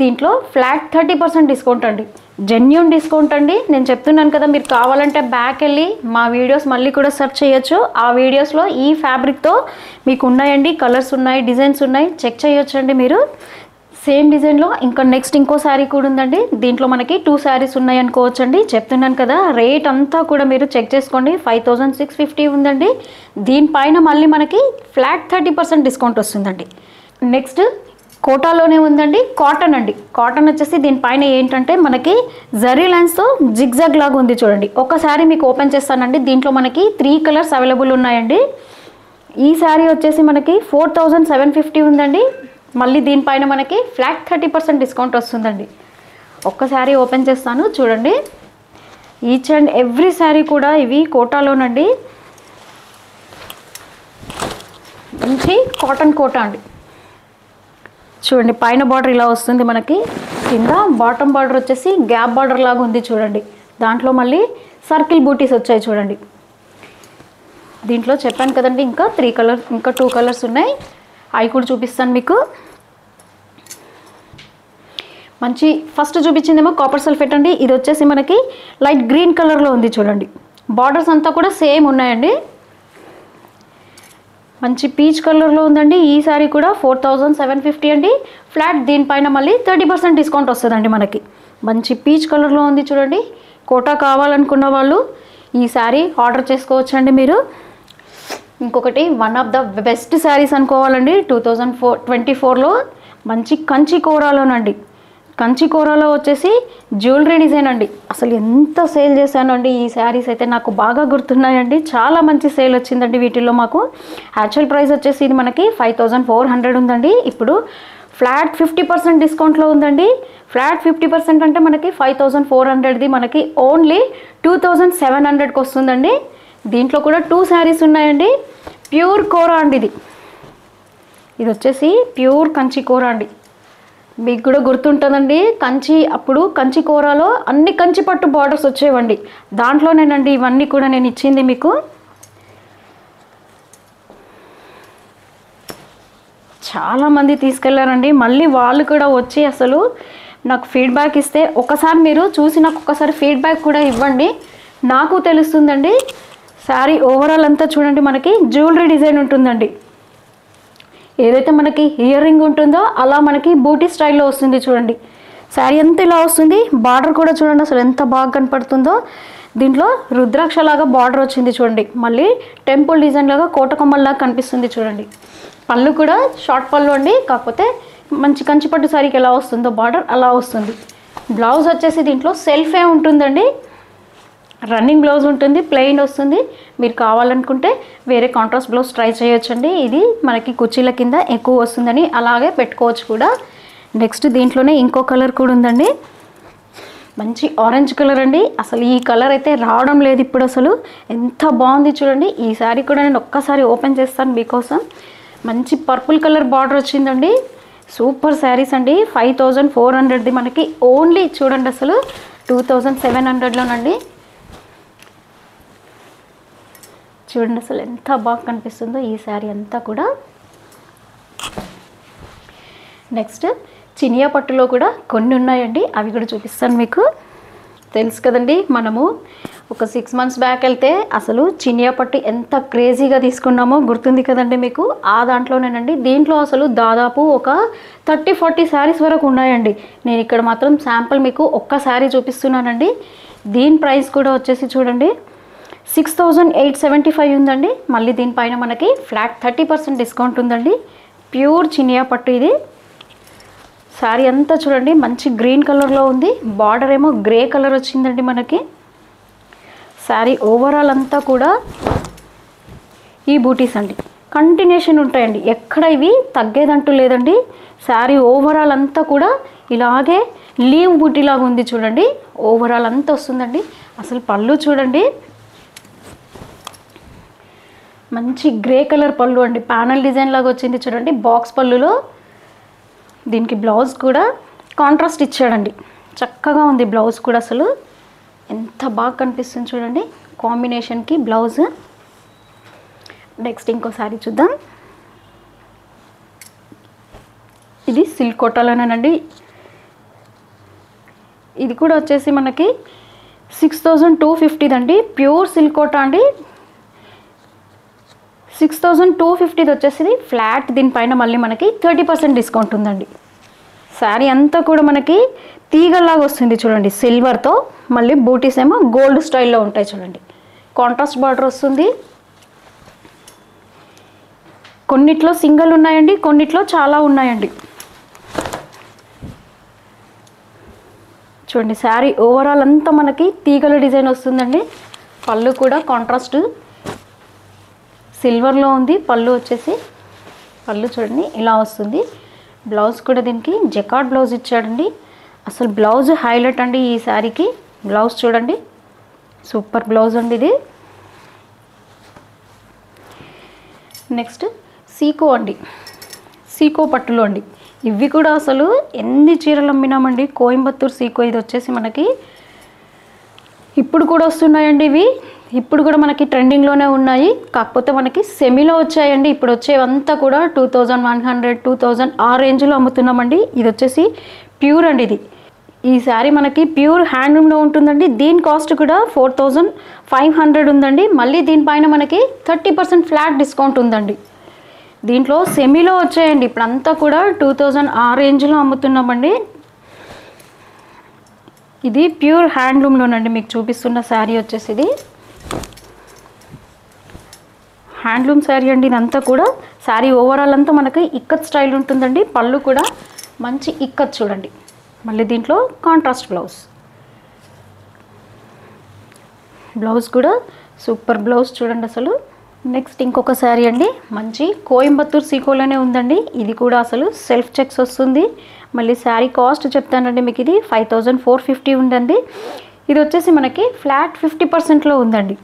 దీంట్లో ఫ్లాట్ 30% డిస్కౌంట్ అండి. జెన్యూన్ డిస్కౌంట్ అండి. నేను చెప్తున్నాను కదా, మీరు కావాలంటే బ్యాక్ వెళ్ళి మా వీడియోస్ మళ్ళీ కూడా సెర్చ్ చేయొచ్చు. ఆ వీడియోస్లో ఈ ఫ్యాబ్రిక్తో మీకు ఉన్నాయండి, కలర్స్ ఉన్నాయి, డిజైన్స్ ఉన్నాయి, చెక్ చేయొచ్చండి మీరు. సేమ్ డిజైన్లో ఇంకా నెక్స్ట్ ఇంకో శారీ కూడా ఉందండి. దీంట్లో మనకి 2 శారీస్ ఉన్నాయి అనుకోవచ్చండి. చెప్తున్నాను కదా, రేట్ అంతా కూడా మీరు చెక్ చేసుకోండి. 5650 ఉందండి. దీనిపైన మళ్ళీ మనకి ఫ్లాట్ 30% డిస్కౌంట్ వస్తుందండి. నెక్స్ట్ కోటాలోనే ఉందండి, కాటన్ అండి. కాటన్ వచ్చేసి దీనిపైన ఏంటంటే మనకి జరీ లైన్స్తో జిగ్జాగ్ లాగా ఉంది చూడండి. ఒక శారీ మీకు ఓపెన్ చేస్తానండి. దీంట్లో మనకి 3 కలర్స్ అవైలబుల్ ఉన్నాయండి. ఈ శారీ వచ్చేసి మనకి 4750 ఉందండి. మళ్ళీ దీనిపైన మనకి ఫ్లాట్ 30% డిస్కౌంట్ వస్తుందండి. ఒక్క శారీ ఓపెన్ చేస్తాను చూడండి. ఈచ్ అండ్ ఎవ్రీ శారీ కూడా ఇవి కోటాలోనండి. మంచి కాటన్ కోటా అండి. చూడండి, పైన బార్డర్ ఇలా వస్తుంది మనకి, కింద బాటమ్ బార్డర్ వచ్చేసి గ్యాప్ బార్డర్ లాగా ఉంది చూడండి. దాంట్లో మళ్ళీ సర్కిల్ బూటీస్ వచ్చాయి చూడండి. దీంట్లో చెప్పాను కదండి, ఇంకా 2 కలర్స్ ఉన్నాయి. అవి కూడా చూపిస్తాను మీకు. మంచి ఫస్ట్ చూపించిందేమో కాపర్ సల్ఫేట్ అండి. ఇది వచ్చేసి మనకి లైట్ గ్రీన్ కలర్లో ఉంది చూడండి. బార్డర్స్ అంతా కూడా సేమ్ ఉన్నాయండి. మంచి పీచ్ కలర్లో ఉందండి. ఈ శారీ కూడా 4750 అండి. ఫ్లాట్ దీనిపైన మళ్ళీ 30% డిస్కౌంట్ వస్తుందండి మనకి. మంచి పీచ్ కలర్లో ఉంది చూడండి. కోటా కావాలనుకున్న వాళ్ళు ఈ శారీ ఆర్డర్ చేసుకోవచ్చండి మీరు. ఇంకొకటి one of the best saris అనుకోవాలండి 2024లో మంచి కంచి కోరాలోనండి. కంచి కోరాలో వచ్చేసి జ్యువెలరీ డిజైన్ అండి. అసలు ఎంత సేల్ చేశానండి ఈ శారీస్ అయితే నాకు బాగా గుర్తున్నాయండి. చాలా మంచి సేల్ వచ్చిందండి వీటిల్లో మాకు. యాక్చువల్ ప్రైస్ వచ్చేసి ఇది మనకి 5400 ఉందండి. ఇప్పుడు ఫ్లాట్ 50% డిస్కౌంట్లో ఉందండి. ఫ్లాట్ 50% అంటే మనకి 5400ది మనకి ఓన్లీ 2700కి వస్తుందండి. దీంట్లో కూడా 2 శారీస్ ఉన్నాయండి. ప్యూర్ కోరా అండి. ఇది వచ్చేసి ప్యూర్ కంచి కోరా అండి. మీకు కూడా గుర్తుంటుందండి, అప్పుడు కంచి కోరాలో అన్ని కంచి పట్టు బార్డర్స్ వచ్చేవండి. దాంట్లోనేనండి ఇవన్నీ కూడా నేను ఇచ్చింది మీకు. చాలామంది తీసుకెళ్లారండి. మళ్ళీ వాళ్ళు కూడా వచ్చి అసలు నాకు ఫీడ్బ్యాక్ ఇస్తే, ఒకసారి మీరు చూసి నాకు ఒకసారి ఫీడ్బ్యాక్ కూడా ఇవ్వండి, నాకు తెలుస్తుందండి. శారీ ఓవరాల్ అంతా చూడండి, మనకి జ్యువెలరీ డిజైన్ ఉంటుందండి. ఏదైతే మనకి ఇయర్ రింగ్ ఉంటుందో అలా మనకి బూటీ స్టైల్లో వస్తుంది చూడండి. శారీ అంతా ఇలా వస్తుంది. బార్డర్ కూడా చూడండి అసలు ఎంత బాగా కనపడుతుందో. దీంట్లో రుద్రాక్ష లాగా బార్డర్ వచ్చింది చూడండి. మళ్ళీ టెంపుల్ డిజైన్ లాగా కోటకొమ్మల్లాగా కనిపిస్తుంది చూడండి. పళ్ళు కూడా షార్ట్ పళ్ళు అండి. కాకపోతే మంచి కంచిపట్టు శారీకి ఎలా వస్తుందో బార్డర్ అలా వస్తుంది. బ్లౌజ్ వచ్చేసి దీంట్లో సెల్ఫే ఉంటుందండి. రన్నింగ్ బ్లౌజ్ ఉంటుంది, ప్లెయిన్ వస్తుంది. మీరు కావాలనుకుంటే వేరే కాంట్రాస్ట్ బ్లౌజ్ ట్రై చేయొచ్చండి. ఇది మనకి కుర్చీల కింద ఎక్కువ వస్తుందని అలాగే పెట్టుకోవచ్చు కూడా. నెక్స్ట్ దీంట్లోనే ఇంకో కలర్ కూడా ఉందండి. మంచి ఆరెంజ్ కలర్ అండి. అసలు ఈ కలర్ అయితే రావడం లేదు ఇప్పుడు. అసలు ఎంత బాగుంది చూడండి. ఈ శారీ కూడా నేను ఒక్కసారి ఓపెన్ చేస్తాను మీకోసం. మంచి పర్పుల్ కలర్ బార్డర్ వచ్చిందండి. సూపర్ శారీస్ అండి. 5400ది మనకి ఓన్లీ చూడండి అసలు 2700లోనండి. చూడండి అసలు ఎంత బాగా కనిపిస్తుందో ఈ శారీ అంతా కూడా. నెక్స్ట్ చినియా పట్టులో కూడా కొన్ని ఉన్నాయండి, అవి కూడా చూపిస్తాను మీకు. తెలుసు కదండి, మనము ఒక 6 months బ్యాక్ వెళ్తే అసలు చినియా పట్టు ఎంత క్రేజీగా తీసుకున్నామో గుర్తుంది కదండి మీకు. ఆ దాంట్లోనేనండి. దీంట్లో అసలు దాదాపు ఒక 30-40 శారీస్ వరకు ఉన్నాయండి. నేను ఇక్కడ మాత్రం శాంపుల్ మీకు ఒక్క శారీ చూపిస్తున్నానండి. దీని ప్రైస్ కూడా వచ్చేసి చూడండి 6875 ఉందండి. మళ్ళీ దీనిపైన మనకి ఫ్లాట్ 30% డిస్కౌంట్ ఉందండి. ప్యూర్ చినియా పట్టు ఇది. శారీ అంతా చూడండి మంచి గ్రీన్ కలర్లో ఉంది. బార్డర్ ఏమో గ్రే కలర్ వచ్చిందండి మనకి. శారీ ఓవరాల్ అంతా కూడా ఈ బూటీస్ అండి కంటిన్యూషన్ ఉంటాయండి. ఎక్కడ ఇవి తగ్గేదంటూ లేదండి. శారీ ఓవరాల్ అంతా కూడా ఇలాగే లీవ్ బూటీ లాగా ఉంది చూడండి. ఓవరాల్ అంతా వస్తుందండి. అసలు పళ్ళు చూడండి మంచి గ్రే కలర్ పళ్ళు అండి. ప్యానల్ డిజైన్ లాగా వచ్చింది చూడండి బాక్స్ పళ్ళులో. దీనికి బ్లౌజ్ కూడా కాంట్రాస్ట్ ఇచ్చాడండి. చక్కగా ఉంది బ్లౌజ్ కూడా. అసలు ఎంత బాగా కనిపిస్తుంది చూడండి కాంబినేషన్కి బ్లౌజ్. నెక్స్ట్ ఇంకో శారీ చూద్దాం. ఇది సిల్క్ కోటాలోనేనండి. ఇది కూడా వచ్చేసి మనకి 6250 అండి. ప్యూర్ సిల్క్ కోటా అండి. 6250 వచ్చేసి ఫ్లాట్. దీనిపైన మళ్ళీ మనకి 30% డిస్కౌంట్ ఉందండి. శారీ అంతా కూడా మనకి తీగల్లాగా వస్తుంది చూడండి సిల్వర్తో. మళ్ళీ బూటీస్ ఏమో గోల్డ్ స్టైల్లో ఉంటాయి చూడండి. కాంట్రాస్ట్ బార్డర్ వస్తుంది. కొన్నిట్లో సింగిల్ ఉన్నాయండి, కొన్నిట్లో చాలా ఉన్నాయండి. చూడండి శారీ ఓవరాల్ అంతా మనకి తీగల డిజైన్ వస్తుందండి. పళ్ళు కూడా కాంట్రాస్ట్ సిల్వర్లో ఉంది. పళ్ళు వచ్చేసి పళ్ళు చూడండి ఇలా వస్తుంది. బ్లౌజ్ కూడా దీనికి జకార్డ్ బ్లౌజ్ ఇచ్చాడండి. అసలు బ్లౌజ్ హైలైట్ అండి ఈ శారీకి. బ్లౌజ్ చూడండి సూపర్ బ్లౌజ్ అండి ఇది. నెక్స్ట్ సీకో అండి. సీకో పట్టులో అండి. ఇవి కూడా అసలు ఎన్ని చీరలు అమ్మినామండి. కోయంబత్తూర్ సీకో. ఇది వచ్చేసి మనకి ఇప్పుడు కూడా వస్తున్నాయండి ఇవి. ఇప్పుడు కూడా మనకి ట్రెండింగ్లోనే ఉన్నాయి. కాకపోతే మనకి సెమీలో వచ్చాయండి. ఇప్పుడు వచ్చేవంతా కూడా 2100, 2000 ఆ రేంజ్లో అమ్ముతున్నామండి. ఇది వచ్చేసి ప్యూర్ అండి. ఇది ఈ శారీ మనకి ప్యూర్ హ్యాండ్లూమ్లో ఉంటుందండి. దీని కాస్ట్ కూడా 4500 ఉందండి. మళ్ళీ దీనిపైన మనకి 30% ఫ్లాట్ డిస్కౌంట్ ఉందండి. దీంట్లో సెమీలో వచ్చాయండి. ఇప్పుడు అంతా కూడా 2000 ఆ రేంజ్లో అమ్ముతున్నామండి. ఇది ప్యూర్ హ్యాండ్లూమ్లోనండి మీకు చూపిస్తున్న శారీ వచ్చేసి ఇది హ్యాండ్లూమ్ శారీ అండి. ఇదంతా కూడా శారీ ఓవరాల్ అంతా మనకి ఇక్కత్ స్టైల్ ఉంటుందండి. పళ్ళు కూడా మంచి ఇక్కత్ చూడండి. మళ్ళీ దీంట్లో కాంట్రాస్ట్ బ్లౌజ్. బ్లౌజ్ కూడా సూపర్ బ్లౌజ్ చూడండి అసలు. నెక్స్ట్ ఇంకొక శారీ అండి. మంచి కోయంబత్తూర్ సీకోలోనే ఉందండి. ఇది కూడా అసలు సెల్ఫ్ చెక్స్ వస్తుంది. మళ్ళీ శారీ కాస్ట్ చెప్తానండి మీకు. ఇది 5450 ఉందండి. ఇది వచ్చేసి మనకి ఫ్లాట్ 50%లో ఉందండి.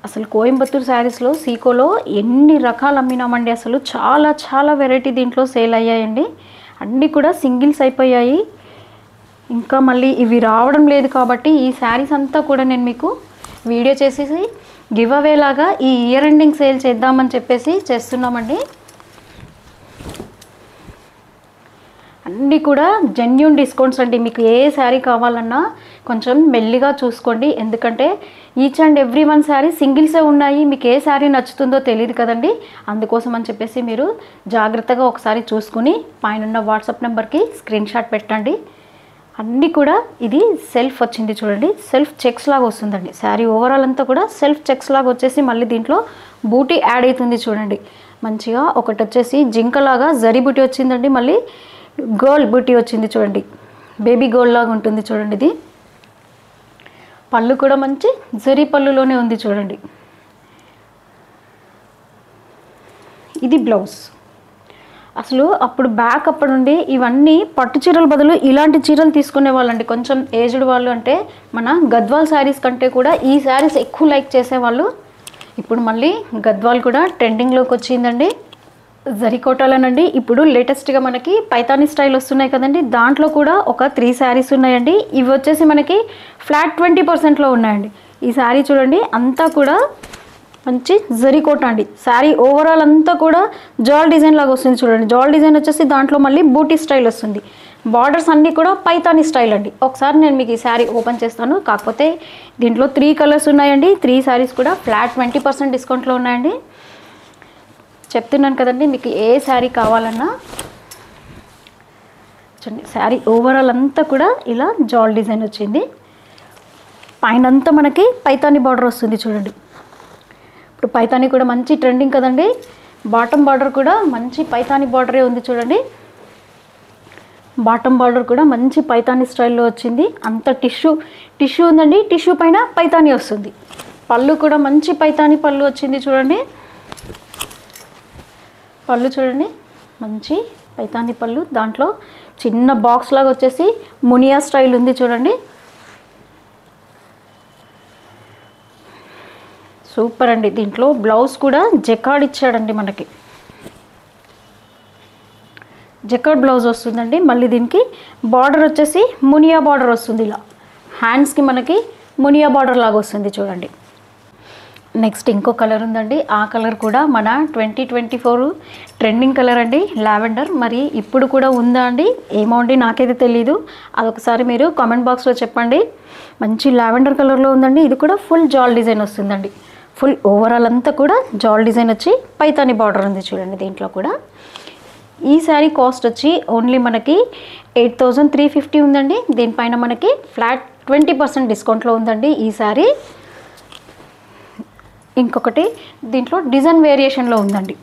అసలు కోయంబత్తూర్ శారీస్లో సీకోలో ఎన్ని రకాలు అమ్మినామండి. అసలు చాలా చాలా వెరైటీ దీంట్లో సేల్ అయ్యాయండి. అన్నీ కూడా సింగిల్స్ అయిపోయాయి. ఇంకా మళ్ళీ ఇవి రావడం లేదు కాబట్టి ఈ శారీస్ అంతా కూడా నేను మీకు వీడియో చేసేసి గివ్ అవే లాగా ఈ ఇయర్ ఎండింగ్ సేల్ చేద్దామని చెప్పేసి చేస్తున్నామండి. అన్నీ కూడా జెన్యూన్ డిస్కౌంట్స్ అండి. మీకు ఏ శారీ కావాలన్నా కొంచెం మెల్లిగా చూసుకోండి. ఎందుకంటే each and every one sari సింగిల్సే ఉన్నాయి. మీకు ఏ శారీ నచ్చుతుందో తెలియదు కదండి. అందుకోసం అని చెప్పేసి మీరు జాగ్రత్తగా ఒకసారి చూసుకుని పైన వాట్సాప్ నెంబర్కి స్క్రీన్ షాట్ పెట్టండి. అన్నీ కూడా ఇది సెల్ఫ్ వచ్చింది చూడండి. సెల్ఫ్ చెక్స్ లాగా వస్తుందండి. శారీ ఓవరాల్ అంతా కూడా సెల్ఫ్ చెక్స్ లాగా వచ్చేసి మళ్ళీ దీంట్లో బూటీ యాడ్ అవుతుంది చూడండి. మంచిగా ఒకటి వచ్చేసి జింకలాగా జరీ బూటీ వచ్చిందండి. మళ్ళీ గోల్డ్ బూటీ వచ్చింది చూడండి. బేబీ గోల్డ్ లాగా ఉంటుంది చూడండి. ఇది పళ్ళు కూడా మంచి జరీ పళ్ళులోనే ఉంది చూడండి. ఇది బ్లౌజ్. అసలు అప్పుడు బ్యాక్ అప్పుడు నుండి ఇవన్నీ పట్టు చీరల బదులు ఇలాంటి చీరలు తీసుకునే వాళ్ళండి. కొంచెం ఏజ్డ్ వాళ్ళు అంటే మన గద్వాల్ శారీస్ కంటే కూడా ఈ శారీస్ ఎక్కువ లైక్ చేసేవాళ్ళు. ఇప్పుడు మళ్ళీ గద్వాల్ కూడా ట్రెండింగ్లోకి వచ్చిందండి. జరీకోటాలోనండి ఇప్పుడు లేటెస్ట్గా మనకి పైతానీ స్టైల్ వస్తున్నాయి కదండి. దాంట్లో కూడా ఒక 3 శారీస్ ఉన్నాయండి. ఇవి వచ్చేసి మనకి ఫ్లాట్ 20%లో ఉన్నాయండి. ఈ శారీ చూడండి అంతా కూడా మంచి జరీకోట అండి. శారీ ఓవరాల్ అంతా కూడా జాల్ డిజైన్ లాగా వస్తుంది చూడండి. జాల్ డిజైన్ వచ్చేసి దాంట్లో మళ్ళీ బూటీ స్టైల్ వస్తుంది. బార్డర్స్ అన్నీ కూడా పైతాని స్టైల్ అండి. ఒకసారి నేను మీకు ఈ శారీ ఓపెన్ చేస్తాను. కాకపోతే దీంట్లో 3 కలర్స్ ఉన్నాయండి. 3 శారీస్ కూడా ఫ్లాట్ 20% డిస్కౌంట్లో ఉన్నాయండి. చెప్తున్నాను కదండి, మీకు ఏ శారీ కావాలన్నా చూడండి. శారీ ఓవరాల్ అంతా కూడా ఇలా జాల్ డిజైన్ వచ్చింది. పైన అంతా మనకి పైతాని బార్డర్ వస్తుంది చూడండి. ఇప్పుడు పైతాని కూడా మంచి ట్రెండింగ్ కదండి. బాటమ్ బార్డర్ కూడా మంచి పైతాని బార్డరే ఉంది చూడండి. బాటమ్ బార్డర్ కూడా మంచి పైతాని స్టైల్లో వచ్చింది. అంత టిష్యూ ఉందండి. టిష్యూ పైన పైతాని వస్తుంది. పళ్ళు కూడా మంచి పైతాని పళ్ళు వచ్చింది చూడండి. పళ్ళు చూడండి, మంచి పైతాని పళ్ళు. దాంట్లో చిన్న బాక్స్ లాగా వచ్చేసి మునియా స్టైల్ ఉంది చూడండి. సూపర్ అండి. దీంట్లో బ్లౌజ్ కూడా జకార్డ్ ఇచ్చాడండి. మనకి జకార్డ్ బ్లౌజ్ వస్తుందండి. మళ్ళీ దీనికి బార్డర్ వచ్చేసి మునియా బార్డర్ వస్తుంది. ఇలా హ్యాండ్స్కి మనకి మునియా బార్డర్ లాగా వస్తుంది చూడండి. నెక్స్ట్ ఇంకో కలర్ ఉందండి. ఆ కలర్ కూడా మన 2024 ట్రెండింగ్ కలర్ అండి, లావెండర్. మరి ఇప్పుడు కూడా ఉందా అండి? ఏమో అండి, నాకైతే తెలీదు. అదొకసారి మీరు కామెంట్ బాక్స్లో చెప్పండి. మంచి లావెండర్ కలర్లో ఉందండి. ఇది కూడా ఫుల్ జాల్ డిజైన్ వస్తుందండి. ఫుల్ ఓవరాల్ అంతా కూడా జాల్ డిజైన్ వచ్చి పైతాని బార్డర్ ఉంది చూడండి. దీంట్లో కూడా ఈ శారీ కాస్ట్ వచ్చి ఓన్లీ మనకి 8350 ఉందండి. దీనిపైన మనకి ఫ్లాట్ 20% డిస్కౌంట్లో ఉందండి ఈ శారీ. ఇంకొకటి దీంట్లో డిజైన్ వేరియేషన్లో ఉందండి.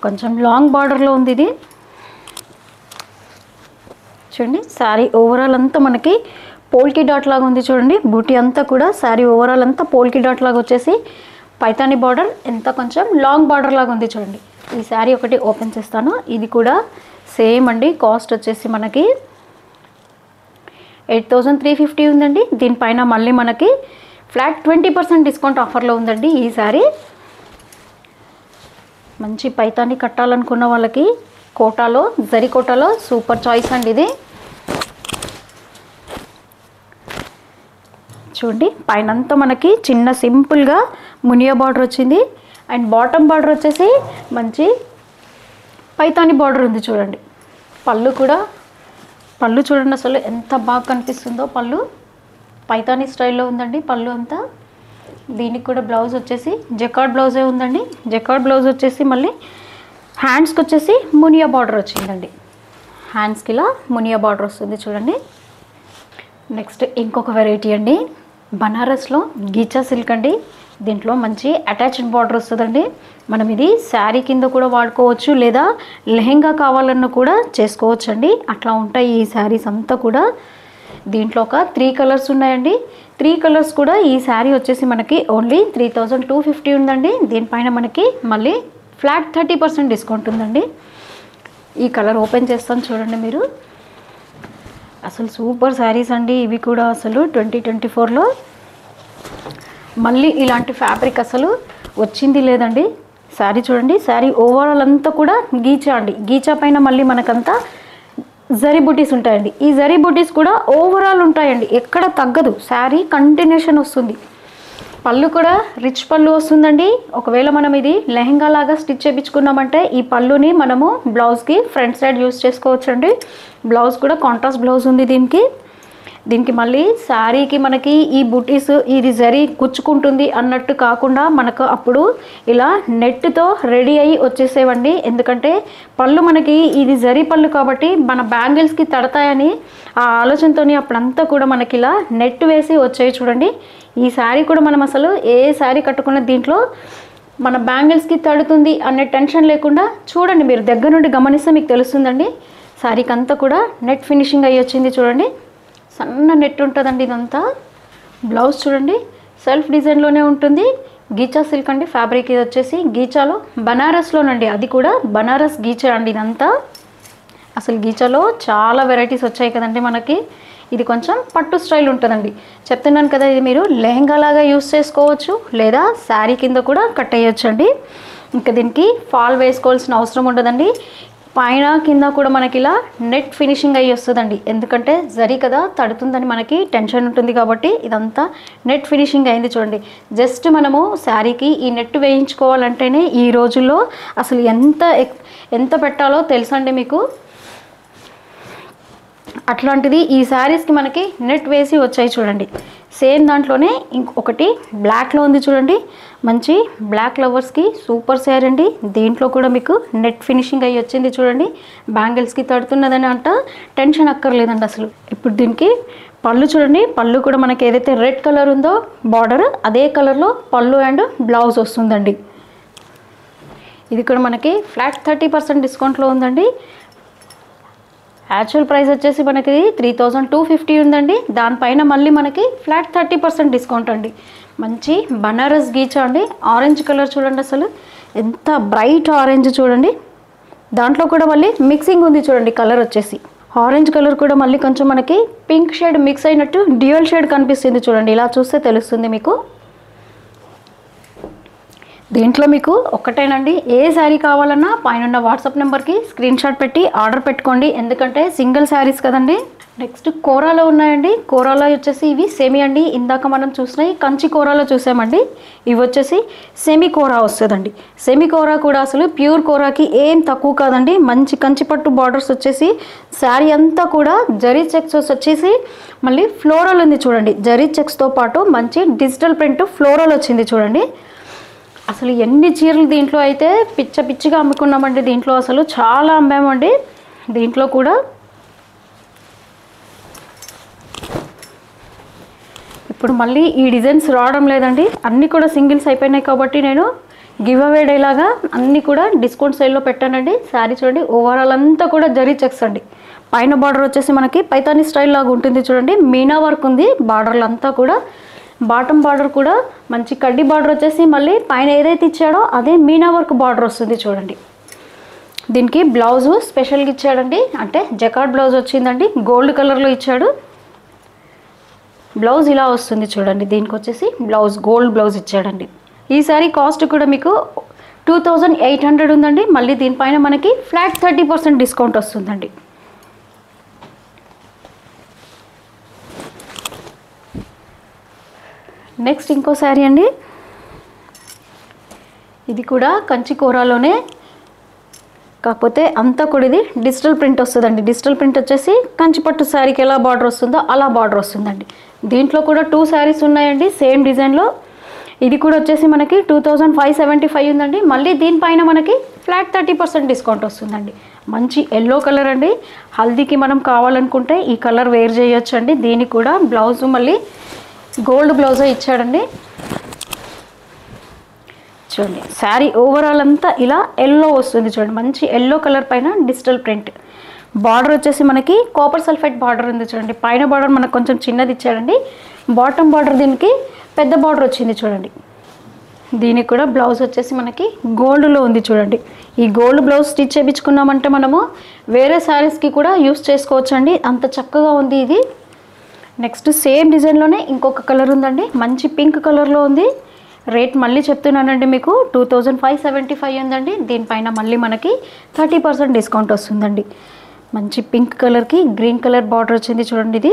కొంచెం లాంగ్ బార్డర్లో ఉంది ఇది చూడండి. శారీ ఓవరాల్ అంతా మనకి పోల్కి డాట్ లాగా ఉంది చూడండి. బూటీ అంతా కూడా శారీ ఓవరాల్ అంతా పోల్కి డాట్ లాగా వచ్చేసి పైతాని బార్డర్ ఎంత కొంచెం లాంగ్ బార్డర్ లాగా ఉంది చూడండి. ఈ శారీ ఒకటి ఓపెన్ చేస్తాను. ఇది కూడా సేమ్ అండి. కాస్ట్ వచ్చేసి మనకి 8350 ఉందండి. దీనిపైన మళ్ళీ మనకి ఫ్లాట్ 20% డిస్కౌంట్ ఆఫర్లో ఉందండి ఈ శారీ. మంచి పైతాని కట్టాలనుకున్న వాళ్ళకి కోటాలో, జరీ కోటాలో సూపర్ చాయిస్ అండి ఇది. చూడండి, పైనంతా మనకి చిన్న సింపుల్గా మునియా బార్డర్ వచ్చింది. అండ్ బాటమ్ బార్డర్ వచ్చేసి మంచి పైతాని బార్డర్ ఉంది చూడండి. పళ్ళు చూడండి అసలు ఎంత బాగా కనిపిస్తుందో. పళ్ళు పైతాని స్టైల్లో ఉందండి పళ్ళు అంతా. దీనికి కూడా బ్లౌజ్ వచ్చేసి జకార్డ్ బ్లౌజే ఉందండి. జకార్డ్ బ్లౌజ్ వచ్చేసి మళ్ళీ హ్యాండ్స్కి వచ్చేసి మునియా బార్డర్ వచ్చిందండి. హ్యాండ్స్కి ఇలా మునియా బార్డర్ వస్తుంది చూడండి. నెక్స్ట్ ఇంకొక వెరైటీ అండి, బనారస్లో గీచా సిల్క్ అండి. దీంట్లో మంచి అటాచ్డ్ బార్డర్ వస్తుందండి. మనం ఇది శారీ కింద కూడా వాడుకోవచ్చు, లేదా లెహెంగా కావాలన్నా కూడా చేసుకోవచ్చు అండి. అట్లా ఉంటాయి ఈ శారీస్ అంతా కూడా. దీంట్లో ఒక 3 కలర్స్ ఉన్నాయండి. 3 కలర్స్ కూడా ఈ శారీ వచ్చేసి మనకి ఓన్లీ 3250 ఉందండి. దీనిపైన మనకి మళ్ళీ ఫ్లాట్ 30% డిస్కౌంట్ ఉందండి. ఈ కలర్ ఓపెన్ చేస్తాను చూడండి మీరు. అసలు సూపర్ శారీస్ అండి ఇవి కూడా. అసలు 2024లో మళ్ళీ ఇలాంటి ఫ్యాబ్రిక్ అసలు వచ్చింది లేదండి. శారీ చూడండి, శారీ ఓవరాల్ అంతా కూడా గీచా అండి. గీచా పైన మళ్ళీ మనకంతా జరీ బూటీస్ ఉంటాయండి. ఈ జరీ బూటీస్ కూడా ఓవరాల్ ఉంటాయండి, ఎక్కడ తగ్గదు. శారీ కంటిన్యూషన్ వస్తుంది. పళ్ళు కూడా రిచ్ పళ్ళు వస్తుందండి. ఒకవేళ మనం ఇది లెహెంగా లాగా స్టిచ్ చేయించుకున్నామంటే ఈ పళ్ళుని మనము బ్లౌజ్కి ఫ్రంట్ సైడ్ యూస్ చేసుకోవచ్చండి. బ్లౌజ్ కూడా కాంట్రాస్ట్ బ్లౌజ్ ఉంది దీనికి మళ్ళీ శారీకి మనకి ఈ బూటీస్ ఇది జరీ గుచ్చుకుంటుంది అన్నట్టు కాకుండా మనకు అప్పుడు ఇలా నెట్తో రెడీ అయ్యి వచ్చేసేవండి. ఎందుకంటే పళ్ళు మనకి ఇది జరీ పళ్ళు కాబట్టి మన బ్యాంగిల్స్కి తడతాయని ఆ ఆలోచనతో అప్పుడంతా కూడా మనకి ఇలా నెట్ వేసి వచ్చాయి చూడండి. ఈ శారీ కూడా మనం అసలు ఏ శారీ కట్టుకున్న దీంట్లో మన బ్యాంగిల్స్కి తడుతుంది అనే టెన్షన్ లేకుండా చూడండి. మీరు దగ్గర నుండి గమనిస్తే మీకు తెలుస్తుందండి. శారీకి అంతా కూడా నెట్ ఫినిషింగ్ అయ్యి వచ్చింది చూడండి. సన్న నెట్ ఉంటుందండి ఇదంతా. బ్లౌజ్ చూడండి సెల్ఫ్ డిజైన్లోనే ఉంటుంది. గీచా సిల్క్ అండి ఫ్యాబ్రిక్. ఇది వచ్చేసి గీచాలో బనారస్లోనండి, అది కూడా బనారస్ గీచా అండి ఇదంతా. అసలు గీచాలో చాలా వెరైటీస్ వచ్చాయి కదండి మనకి. ఇది కొంచెం పట్టు స్టైల్ ఉంటుందండి. చెప్తున్నాను కదా, ఇది మీరు లెహెంగా లాగా యూస్ చేసుకోవచ్చు, లేదా శారీ కింద కూడా కట్టేయచ్చు అండి. ఇంకా దీనికి ఫాల్ వేసుకోవాల్సిన అవసరం ఉండదండి. పైన కింద కూడా మనకి ఇలా నెట్ ఫినిషింగ్ అయ్యి వస్తుందండి. ఎందుకంటే జరీ కదా తడుతుందని మనకి టెన్షన్ ఉంటుంది కాబట్టి ఇదంతా నెట్ ఫినిషింగ్ అయింది చూడండి. జస్ట్ మనము శారీకి ఈ నెట్ వేయించుకోవాలంటేనే ఈ రోజుల్లో అసలు ఎంత పెట్టాలో తెలుసండి మీకు. అట్లాంటిది ఈ శారీస్కి మనకి నెట్ వేసి వచ్చాయి చూడండి. సేమ్ దాంట్లోనే ఇంకొకటి బ్లాక్లో ఉంది చూడండి. మంచి బ్లాక్ లవర్స్కి సూపర్ శారీ అండి. దీంట్లో కూడా మీకు నెట్ ఫినిషింగ్ అయ్యి వచ్చింది చూడండి. బ్యాంగిల్స్కి తడుతున్నదని అంట టెన్షన్ అక్కర్లేదండి అసలు. ఇప్పుడు దీనికి పళ్ళు చూడండి. పళ్ళు కూడా మనకి ఏదైతే రెడ్ కలర్ ఉందో బార్డర్, అదే కలర్లో పళ్ళు అండ్ బ్లౌజ్ వస్తుందండి. ఇది కూడా మనకి ఫ్లాట్ 30% డిస్కౌంట్లో ఉందండి. యాక్చువల్ ప్రైస్ వచ్చేసి మనకి 3250 ఉందండి. దానిపైన మళ్ళీ మనకి ఫ్లాట్ 30% డిస్కౌంట్ అండి. మంచి బనారస్ గీచా అండి. ఆరెంజ్ కలర్ చూడండి, అసలు ఎంత బ్రైట్ ఆరెంజ్ చూడండి. దాంట్లో కూడా మళ్ళీ మిక్సింగ్ ఉంది చూడండి. కలర్ వచ్చేసి ఆరెంజ్ కలర్ కూడా మళ్ళీ కొంచెం మనకి పింక్ షేడ్ మిక్స్ అయినట్టు డ్యూయల్ షేడ్ కనిపిస్తుంది చూడండి. ఇలా చూస్తే తెలుస్తుంది మీకు. దీంట్లో మీకు ఒక్కటేనండి, ఏ శారీ కావాలన్నా పైన వాట్సాప్ నెంబర్కి స్క్రీన్ షాట్ పెట్టి ఆర్డర్ పెట్టుకోండి. ఎందుకంటే సింగిల్ శారీస్ కదండి. నెక్స్ట్ కోరాలో ఉన్నాయండి. కోరాలో వచ్చేసి ఇవి సెమీ అండి. ఇందాక మనం చూసినవి కంచి కోరాలో చూసామండి. ఇవి వచ్చేసి సెమీ కోరా వస్తుందండి. సెమీ కోరా కూడా అసలు ప్యూర్ కోరాకి ఏం తక్కువ కాదండి. మంచి కంచి పట్టు బార్డర్స్ వచ్చేసి శారీ అంతా కూడా జరీ చెక్స్ వచ్చేసి మళ్ళీ ఫ్లోరల్ ఉంది చూడండి. జరీ చెక్స్తో పాటు మంచి డిజిటల్ ప్రింట్ ఫ్లోరల్ వచ్చింది చూడండి. అసలు ఎన్ని చీరలు దీంట్లో అయితే పిచ్చిగా అమ్ముకున్నామండి. దీంట్లో అసలు చాలా అమ్మామండి. దీంట్లో కూడా ఇప్పుడు మళ్ళీ ఈ డిజైన్స్ రావడం లేదండి. అన్నీ కూడా సింగిల్స్ అయిపోయినాయి కాబట్టి నేను గివ్ అవే డే లాగా అన్నీ కూడా డిస్కౌంట్ సేల్లో పెట్టానండి. శారీ చూడండి, ఓవరాల్ అంతా కూడా జరీ చెక్స్ అండి. పైన బార్డర్ వచ్చేసి మనకి పైతానీ స్టైల్ లాగా ఉంటుంది చూడండి. మీనా వర్క్ ఉంది బార్డర్లు అంతా కూడా. బాటమ్ బార్డర్ కూడా మంచి కడ్డీ బార్డర్ వచ్చేసి మళ్ళీ పైన ఏదైతే ఇచ్చాడో అదే మీనా వర్క్ బార్డర్ వస్తుంది చూడండి. దీనికి బ్లౌజు స్పెషల్గా ఇచ్చాడండి. అంటే జకార్డ్ బ్లౌజ్ వచ్చిందండి. గోల్డ్ కలర్లో ఇచ్చాడు. బ్లౌజ్ ఇలా వస్తుంది చూడండి. దీనికి వచ్చేసి బ్లౌజ్ గోల్డ్ బ్లౌజ్ ఇచ్చాడండి. ఈ సారీ కాస్ట్ కూడా మీకు 2800 ఉందండి. మళ్ళీ దీనిపైన మనకి ఫ్లాట్ 30% డిస్కౌంట్ వస్తుందండి. నెక్స్ట్ ఇంకో శారీ అండి. ఇది కూడా కంచి కోరాలోనే, కాకపోతే అంతా కూడా ఇది డిజిటల్ ప్రింట్ వస్తుందండి. డిజిటల్ ప్రింట్ వచ్చేసి కంచిపట్టు శారీకి ఎలా బార్డర్ వస్తుందో అలా బార్డర్ వస్తుందండి. దీంట్లో కూడా 2 శారీస్ ఉన్నాయండి సేమ్ డిజైన్లో. ఇది కూడా వచ్చేసి మనకి 2575 ఉందండి. మళ్ళీ దీనిపైన మనకి ఫ్లాట్ 30% డిస్కౌంట్ వస్తుందండి. మంచి ఎల్లో కలర్ అండి. హల్దీకి మనం కావాలనుకుంటే ఈ కలర్ వేర్ చేయొచ్చు అండి. దీనికి కూడా బ్లౌజ్ మళ్ళీ గోల్డ్ బ్లౌజే ఇచ్చాడండి. చూడండి శారీ ఓవరాల్ అంతా ఇలా ఎల్లో వస్తుంది చూడండి. మంచి ఎల్లో కలర్ పైన డిజిటల్ ప్రింట్. బార్డర్ వచ్చేసి మనకి కాపర్ సల్ఫేట్ బార్డర్ ఉంది చూడండి. పైన బార్డర్ మనకు కొంచెం చిన్నది ఇచ్చాడండి. బాటమ్ బార్డర్ దీనికి పెద్ద బార్డర్ వచ్చింది చూడండి. దీనికి కూడా బ్లౌజ్ వచ్చేసి మనకి గోల్డ్లో ఉంది చూడండి. ఈ గోల్డ్ బ్లౌజ్ స్టిచ్ చేయించుకున్నామంటే మనము వేరే శారీస్కి కూడా యూస్ చేసుకోవచ్చండి. అంత చక్కగా ఉంది ఇది. నెక్స్ట్ సేమ్ డిజైన్లోనే ఇంకొక కలర్ ఉందండి. మంచి పింక్ కలర్లో ఉంది. రేట్ మళ్ళీ చెప్తున్నానండి మీకు 2575 ఉందండి. దీనిపైన మళ్ళీ మనకి 30% డిస్కౌంట్ వస్తుందండి. మంచి పింక్ కలర్కి గ్రీన్ కలర్ బార్డర్ వచ్చింది చూడండి. ఇది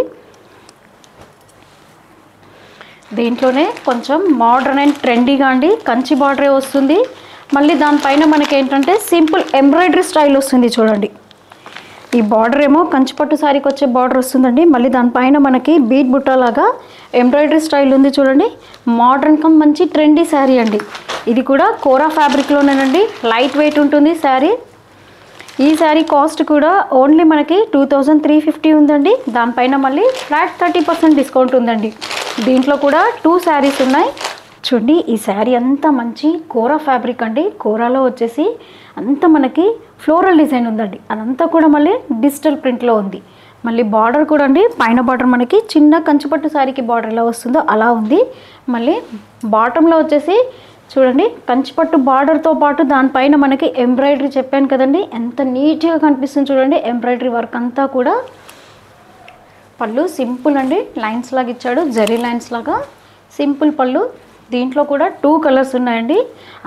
దీంట్లోనే కొంచెం మోడర్న్ అండ్ ట్రెండీగా అండి. కంచి బార్డరే వస్తుంది. మళ్ళీ దానిపైన మనకి ఏంటంటే సింపుల్ ఎంబ్రాయిడరీ స్టైల్ వస్తుంది చూడండి. ఈ బార్డర్ ఏమో కంచిపట్టు శారీకి వచ్చే బార్డర్ వస్తుందండి. మళ్ళీ దానిపైన మనకి బీట్ బుట్టలాగా ఎంబ్రాయిడరీ స్టైల్ ఉంది చూడండి. మోడర్న్ కమ్ మంచి ట్రెండీ శారీ అండి. ఇది కూడా కోరా ఫ్యాబ్రిక్లోనేనండి. లైట్ వెయిట్ ఉంటుంది శారీ. ఈ శారీ కాస్ట్ కూడా ఓన్లీ మనకి 2350 ఉందండి. దానిపైన మళ్ళీ ఫ్లాట్ 30% డిస్కౌంట్ ఉందండి. దీంట్లో కూడా 2 శారీస్ ఉన్నాయి చూడండి. ఈ శారీ అంతా మంచి కోరా ఫ్యాబ్రిక్ అండి. కోరాలో వచ్చేసి అంతా మనకి ఫ్లోరల్ డిజైన్ ఉందండి. అదంతా కూడా మళ్ళీ డిజిటల్ ప్రింట్లో ఉంది. మళ్ళీ బార్డర్ కూడా అండి, పైన బార్డర్ మనకి చిన్న కంచిపట్టు శారీకి బార్డర్ ఎలా వస్తుందో అలా ఉంది. మళ్ళీ బాటంలో వచ్చేసి చూడండి కంచిపట్టు బార్డర్తో పాటు దానిపైన మనకి ఎంబ్రాయిడరీ చెప్పాను కదండి, ఎంత నీట్గా కనిపిస్తుంది చూడండి. ఎంబ్రాయిడరీ వర్క్ అంతా కూడా. పళ్ళు సింపుల్ అండి, లైన్స్ లాగా ఇచ్చాడు, జరీ లైన్స్ లాగా సింపుల్ పళ్ళు. దీంట్లో కూడా 2 కలర్స్ ఉన్నాయండి.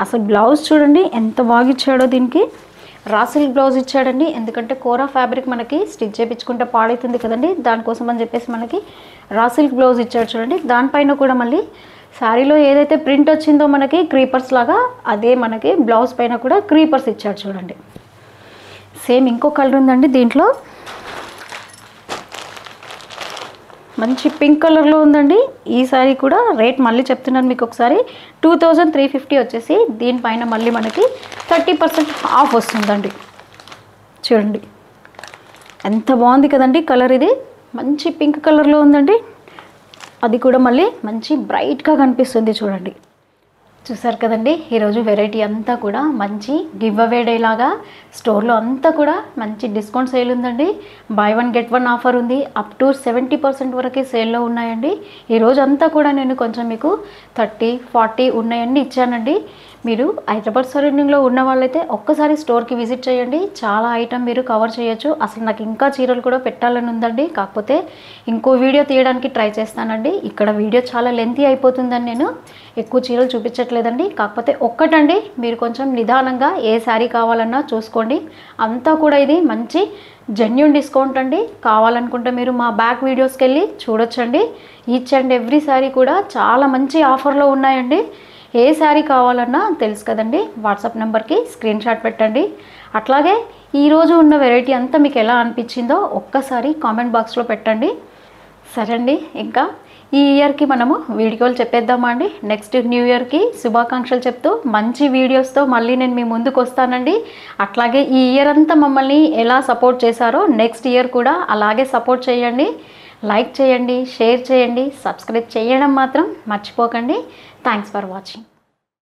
అసలు బ్లౌజ్ చూడండి ఎంత బాగా ఇచ్చాడో. దీనికి రా సిల్క్ బ్లౌజ్ ఇచ్చాడండి. ఎందుకంటే కోరా ఫ్యాబ్రిక్ మనకి స్టిచ్ చేయించుకుంటే పాడవుతుంది కదండి, దానికోసం అని చెప్పేసి మనకి రా సిల్క్ బ్లౌజ్ ఇచ్చాడు చూడండి. దానిపైన కూడా మళ్ళీ శారీలో ఏదైతే ప్రింట్ వచ్చిందో మనకి క్రీపర్స్ లాగా, అదే మనకి బ్లౌజ్ పైన కూడా క్రీపర్స్ ఇచ్చాడు చూడండి. సేమ్ ఇంకో కలర్ ఉందండి దీంట్లో. మంచి పింక్ కలర్లో ఉందండి. ఈ శారీ కూడా రేట్ మళ్ళీ చెప్తున్నాను మీకు ఒకసారి, 2350 వచ్చేసి. దీనిపైన మళ్ళీ మనకి 30% ఆఫ్ వస్తుందండి. చూడండి ఎంత బాగుంది కదండి కలర్. ఇది మంచి పింక్ కలర్లో ఉందండి. అది కూడా మళ్ళీ మంచి బ్రైట్గా కనిపిస్తుంది చూడండి. చూసారు కదండి, ఈరోజు వెరైటీ అంతా కూడా మంచి గివ్ అవే డే లాగా స్టోర్లో అంతా కూడా మంచి డిస్కౌంట్ సేల్ ఉందండి. బై 1 గెట్ 1 ఆఫర్ ఉంది. అప్ టు 70% వరకే సేల్లో ఉన్నాయండి. ఈరోజు అంతా కూడా నేను కొంచెం మీకు 30-40 ఉన్నాయండి ఇచ్చానండి. మీరు హైదరాబాద్ సరౌండింగ్లో ఉన్న వాళ్ళైతే ఒక్కసారి స్టోర్కి విజిట్ చేయండి. చాలా ఐటమ్ మీరు కవర్ చేయొచ్చు. అసలు నాకు ఇంకా చీరలు కూడా పెట్టాలని ఉందండి, కాకపోతే ఇంకో వీడియో తీయడానికి ట్రై చేస్తానండి. ఇక్కడ వీడియో చాలా లెంతీ అయిపోతుందని నేను ఎక్కువ చీరలు చూపించట్లేదండి. కాకపోతే ఒక్కటండి, మీరు కొంచెం నిదానంగా ఏ శారీ కావాలన్నా చూసుకోండి. అంతా కూడా ఇది మంచి జెన్యూన్ డిస్కౌంట్ అండి. కావాలనుకుంటే మీరు మా బ్యాక్ వీడియోస్కి వెళ్ళి చూడొచ్చండి. ఈచ్ అండ్ ఎవ్రీ శారీ కూడా చాలా మంచి ఆఫర్లో ఉన్నాయండి. ఏ శారీ కావాలన్నా తెలుసు కదండి, వాట్సాప్ నెంబర్కి స్క్రీన్ షాట్ పెట్టండి. అట్లాగే ఈరోజు ఉన్న వెరైటీ అంతా మీకు ఎలా అనిపించిందో ఒక్కసారి కామెంట్ బాక్స్లో పెట్టండి. సరే అండి, ఇంకా ఈ ఇయర్కి మనము వీడియోలు చెప్పేద్దామా అండి. నెక్స్ట్ న్యూ ఇయర్కి శుభాకాంక్షలు చెప్తూ మంచి వీడియోస్తో మళ్ళీ నేను మీ ముందుకు వస్తానండి. అట్లాగే ఈ ఇయర్ అంతా మమ్మల్ని ఎలా సపోర్ట్ చేశారో నెక్స్ట్ ఇయర్ కూడా అలాగే సపోర్ట్ చేయండి. లైక్ చేయండి, షేర్ చేయండి, సబ్స్క్రైబ్ చేయడం మాత్రం మర్చిపోకండి. Thanks for watching.